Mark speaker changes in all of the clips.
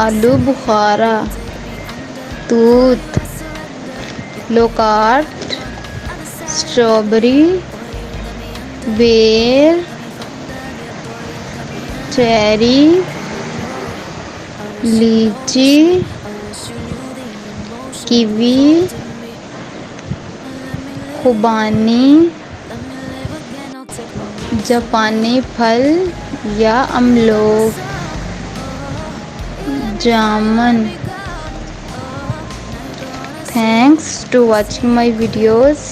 Speaker 1: आलू बुखारा, तूत, low-carb, strawberry, बेर, चेरी, लीची, कीवी, खुबानी, जापानी फल या अमलोक, जामुन। Thanks to watching my videos.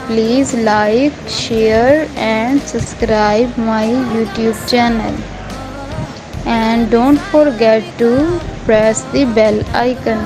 Speaker 1: Please like, share and subscribe my YouTube channel. And don't forget to press the bell icon.